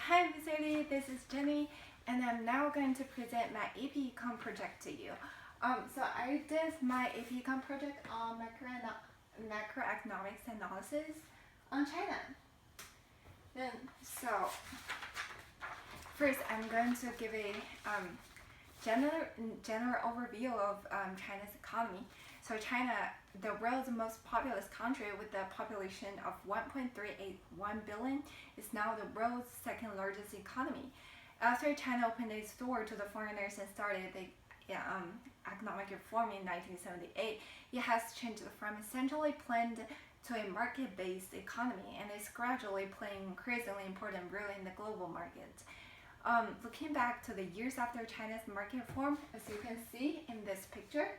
Hi everybody, this is Jenny, and I'm now going to present my AP Econ project to you. So I did my AP Econ project on macroeconomics analysis on China. So first I'm going to give a general overview of China's economy. So China, the world's most populous country with a population of 1.381 billion, is now the world's second largest economy. After China opened its door to the foreigners and started the economic reform in 1978, it has changed from a centrally planned to a market-based economy and is gradually playing an increasingly important role in the global market. Looking back to the years after China's market reform, as you can see in this picture,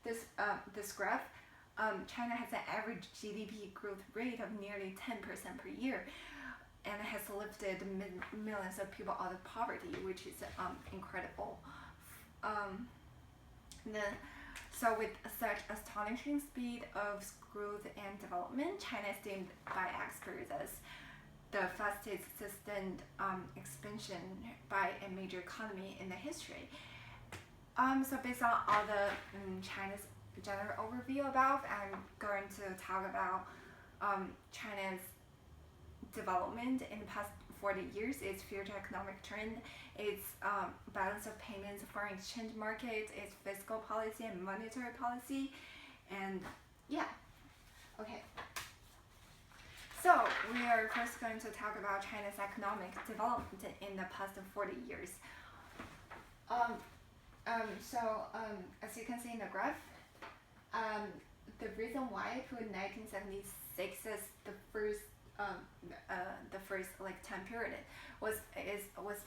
this graph, China has an average GDP growth rate of nearly 10% per year, and has lifted millions of people out of poverty, which is incredible. So with such astonishing speed of growth and development, China is deemed by experts as the fastest sustained expansion by a major economy in the history. So based on all the China's general overview above, I'm going to talk about China's development in the past 40 years, its future economic trend, its balance of payments, foreign exchange market, its fiscal policy and monetary policy, and yeah, okay. So we are first going to talk about China's economic development in the past 40 years. As you can see in the graph, the reason why I put 1976 as the first time period was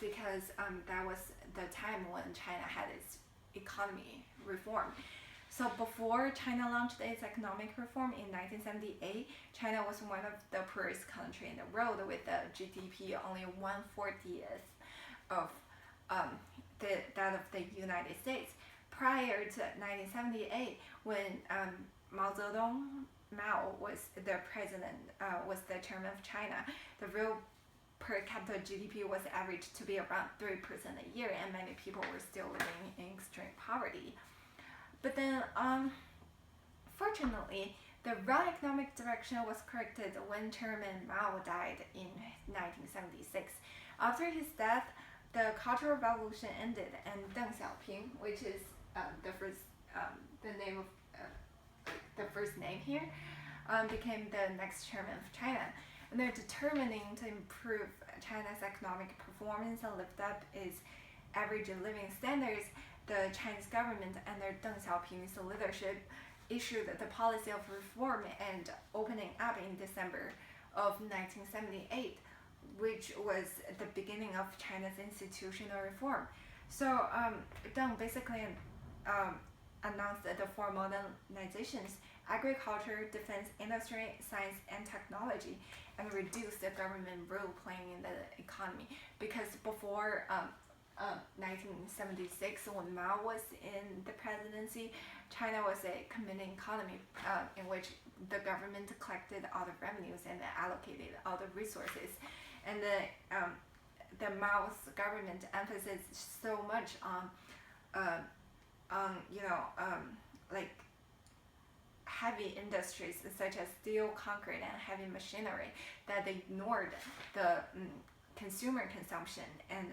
because that was the time when China had its economy reform. So before China launched its economic reform in 1978, China was one of the poorest countries in the world with a GDP only 1/40th of that of the United States. Prior to 1978, when Mao was the president, was the chairman of China, the real per capita GDP was averaged to be around 3% a year, and many people were still living in extreme poverty. But then, fortunately, the wrong economic direction was corrected when Chairman Mao died in 1976. After his death, the Cultural Revolution ended, and Deng Xiaoping, which is the first name here, became the next chairman of China. And they're determining to improve China's economic performance and lift up its average living standards. The Chinese government, under Deng Xiaoping's leadership, issued the policy of reform and opening up in December of 1978, which was the beginning of China's institutional reform. So Deng basically announced the four modernizations: agriculture, defense, industry, science, and technology, and reduced the government role playing in the economy. Because before 1976, when Mao was in the presidency, China was a community economy in which the government collected all the revenues and allocated all the resources. And the Mao's government emphasized so much on like heavy industries such as steel, concrete, and heavy machinery, that they ignored the consumer consumption, and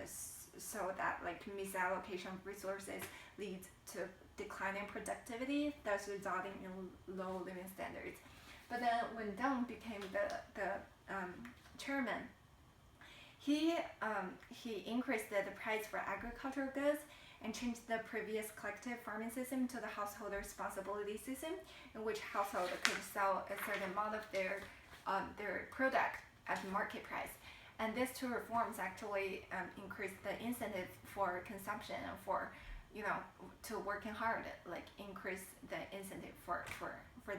so that misallocation of resources leads to declining productivity, thus resulting in low living standards. But then when Deng became the chairman, he increased the price for agricultural goods and changed the previous collective farming system to the household responsibility system, in which household could sell a certain amount of their product at market price. And these two reforms actually increased the incentive for consumption and for to working hard, increase the incentive for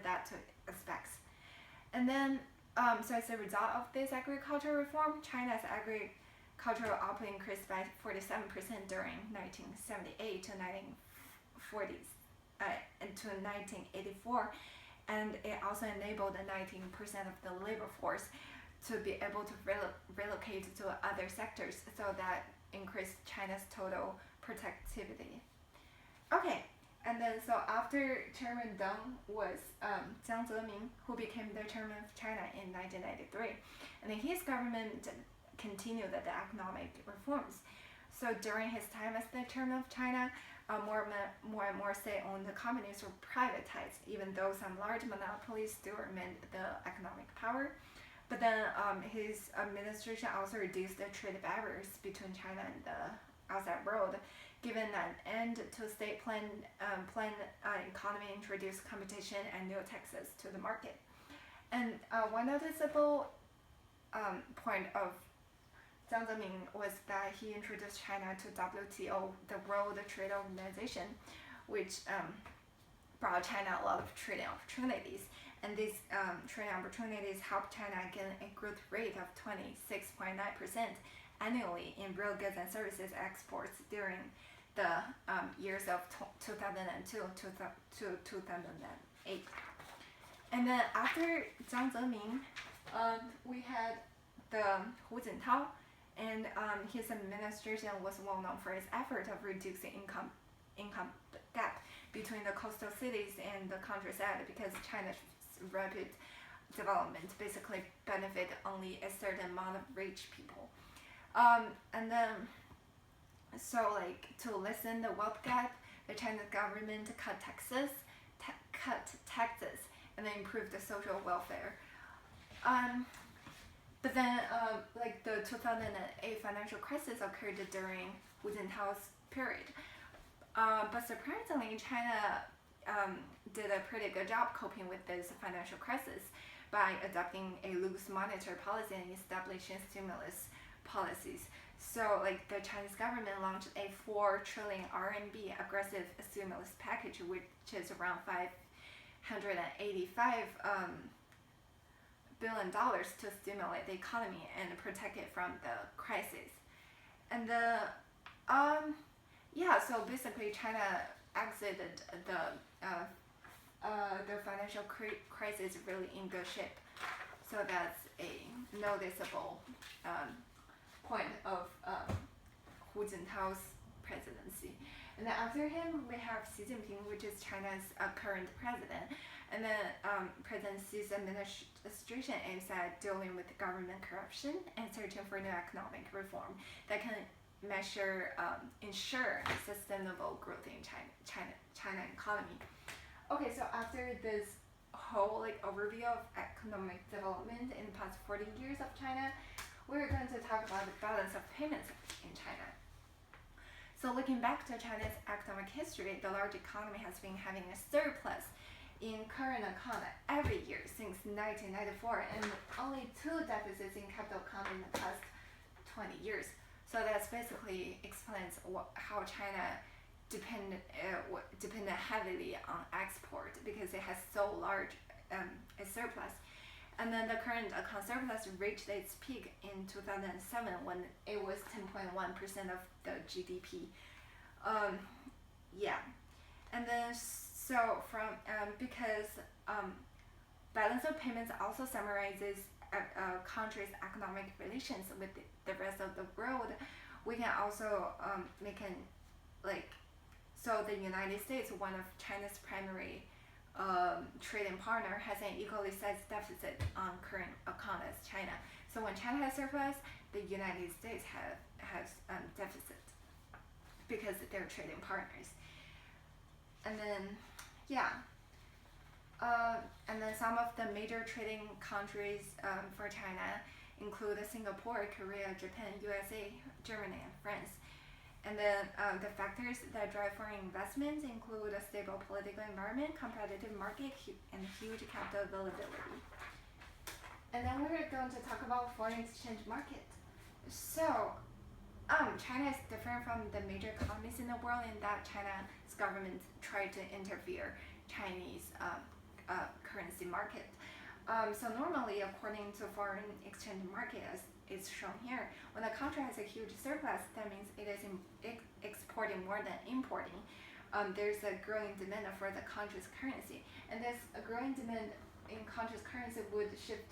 that two aspects. And then so as a result of this agricultural reform, China's agricultural output increased by 47% during 1978 to 1940s and to 1984, and it also enabled 19% of the labor force to be able to relocate to other sectors, so that increased China's total productivity. Okay, and then so after Chairman Deng was Jiang Zemin, who became the chairman of China in 1993, and then his government continued the economic reforms. So during his time as the chairman of China, more and more state-owned companies were privatized, even though some large monopolies still remained the economic power. But then his administration also reduced the trade barriers between China and the outside world, given an end to state planned economy, introduced competition and new taxes to the market. And one noticeable point of Jiang Zemin was that he introduced China to WTO, the World Trade Organization, which brought China a lot of trading opportunities. And these trading opportunities helped China gain a growth rate of 26.9% annually in real goods and services exports during the years of 2002 to 2008. And then after Jiang Zemin, we had the Hu Jintao, and his administration was well known for its effort of reducing income gap between the coastal cities and the countryside, because China's rapid development basically benefit only a certain amount of rich people. And then, so like to lessen the wealth gap, the Chinese government cut taxes, and then improved the social welfare. But then, like the 2008 financial crisis occurred during Hu Jintao's period. But surprisingly, China did a pretty good job coping with this financial crisis by adopting a loose monetary policy and establishing stimulus policies. So, like the Chinese government launched a 4 trillion RMB aggressive stimulus package, which is around $585 billion to stimulate the economy and protect it from the crisis. And so basically China exited the financial crisis really in good shape. So that's a noticeable point of Hu Jintao's presidency. And then after him, we have Xi Jinping, which is China's current president. And then President Xi's administration aims at dealing with government corruption and searching for new economic reform that can ensure sustainable growth in China economy. Okay, so after this whole overview of economic development in the past 40 years of China, we're going to talk about the balance of payments in China. So looking back to China's economic history, the large economy has been having a surplus in current account every year since 1994, and only 2 deficits in capital account in the past 20 years. So that basically explains how China depended heavily on export, because it has so large a surplus. And then the current account surplus reached its peak in 2007 when it was 10.1% of the GDP. And then so because balance of payments also summarizes a country's economic relations with the rest of the world, we can also so the United States, one of China's primary trading partner, has an equally sized deficit on current account as China. So when China has surplus, the United States has deficit, because they're trading partners. And then and then some of the major trading countries for China include Singapore, Korea, Japan, USA, Germany, and France. And then the factors that drive foreign investments include a stable political environment, competitive market, and huge capital availability. And then we're going to talk about foreign exchange market. So China is different from the major economies in the world in that China's government tried to interfere Chinese currency market. So normally, according to foreign exchange market, as is shown here, when a country has a huge surplus, that means it is exporting more than importing. There's a growing demand for the country's currency, and this growing demand in country's currency would shift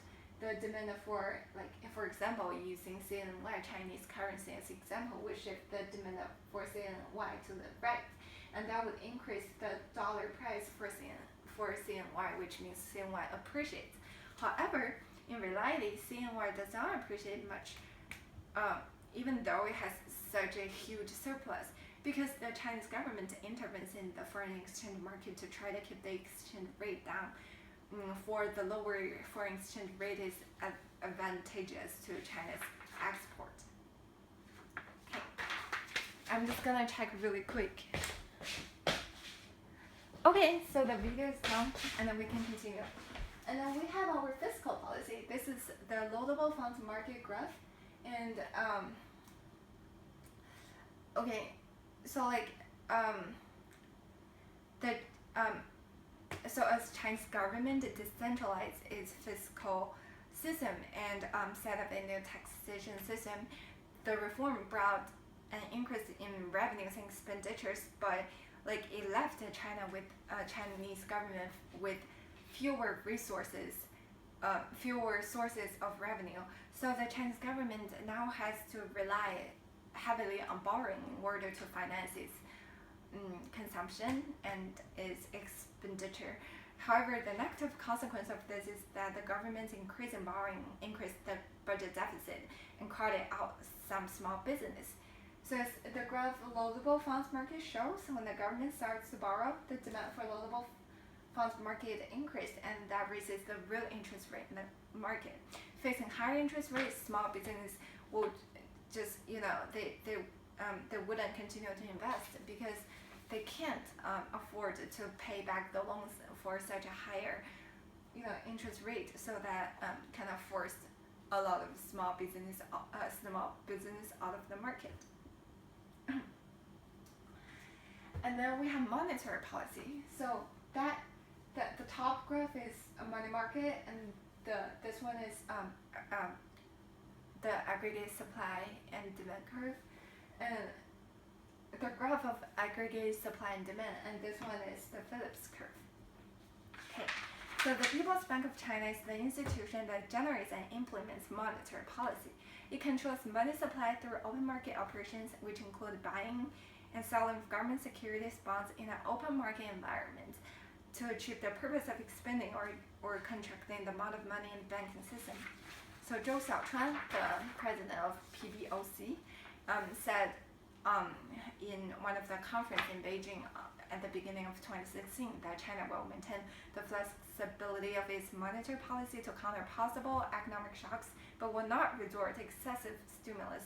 the demand for, like, for example, using CNY Chinese currency as example, we shift the demand for CNY to the right, and that would increase the dollar price for CNY, which means CNY appreciates. However, in reality, CNY does not appreciate much, even though it has such a huge surplus, because the Chinese government intervenes in the foreign exchange market to try to keep the exchange rate down. For the lower foreign exchange rate is advantageous to China's export. Okay, I'm just gonna check really quick. Okay, so the video is done, and then we can continue. And then we have our fiscal policy. This is the loadable funds market graph, and okay, so like so as Chinese government decentralized its fiscal system and set up a new taxation system, the reform brought an increase in revenues and expenditures, but like it left China with Chinese government with fewer resources, fewer sources of revenue. So the Chinese government now has to rely heavily on borrowing in order to finance its consumption and its expenditure. However, the negative consequence of this is that the government's increase in borrowing increased the budget deficit and crowded out some small business. So as the graph loadable funds market shows, when the government starts to borrow, the demand for loadable funds market increased, and that raises the real interest rate in the market. Facing higher interest rates, small business would just, they wouldn't continue to invest because they can't afford to pay back the loans for such a higher, interest rate. So that kind of forced a lot of small business out of the market. And then we have monetary policy. So the top graph is a money market, and this one is the aggregate supply and demand curve, and the graph of aggregate supply and demand, and this one is the Phillips curve. Okay, so the People's Bank of China is the institution that generates and implements monetary policy. It controls money supply through open market operations, which include buying and selling of government securities bonds in an open market environment to achieve the purpose of expending or contracting the amount of money in the banking system. So Zhou Xiaochuan, the president of PBOC, said in one of the conferences in Beijing at the beginning of 2016 that China will maintain the flexibility of its monetary policy to counter possible economic shocks, but will not resort to excessive stimulus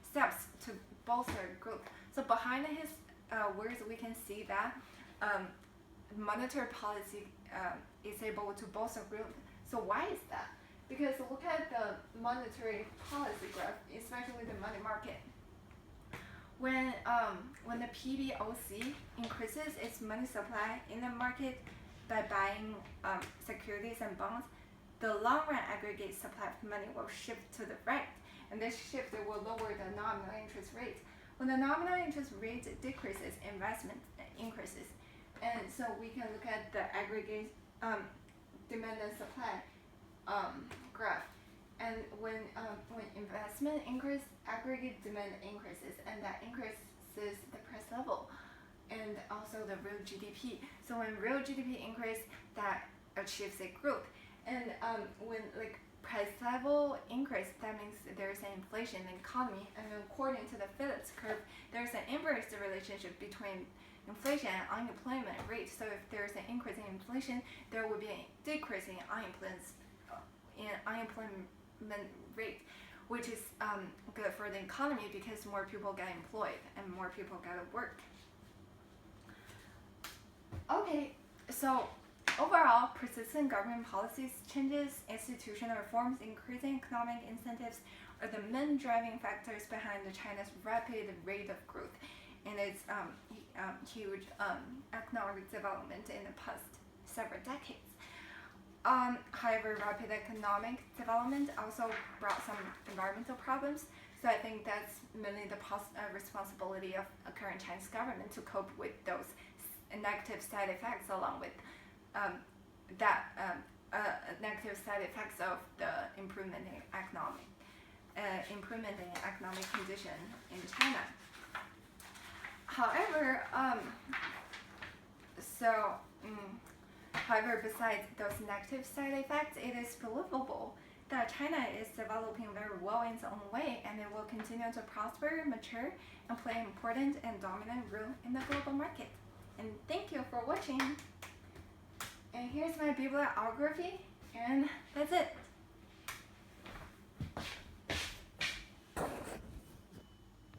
steps to bolster growth. So behind his words, we can see that monetary policy is able to bolster growth. So why is that? Because look at the monetary policy graph, especially the money market. When the PBOC increases its money supply in the market by buying securities and bonds, the long-run aggregate supply of money will shift to the right, and this shift will lower the nominal interest rate. When the nominal interest rate decreases, investment increases, and so we can look at the aggregate demand and supply graph. And when investment increases, aggregate demand increases, and that increases the price level and also the real GDP. So when real GDP increases, that achieves a growth. And when like price level increase, that means there's an inflation in the economy. And according to the Phillips curve, there's an inverse relationship between inflation and unemployment rate. So if there's an increase in inflation, there will be a decrease in unemployment rate, which is good for the economy because more people get employed and more people get to work. Okay, so overall, persistent government policies, changes, institutional reforms, increasing economic incentives are the main driving factors behind China's rapid rate of growth and its huge economic development in the past several decades. However, rapid economic development also brought some environmental problems. So I think that's mainly the responsibility of a current Chinese government to cope with those negative side effects, along with that negative side effects of the improvement in economic condition in China. However, however, besides those negative side effects, it is believable that China is developing very well in its own way, and it will continue to prosper, mature, and play an important and dominant role in the global market. And thank you for watching. And here's my bibliography, and that's it.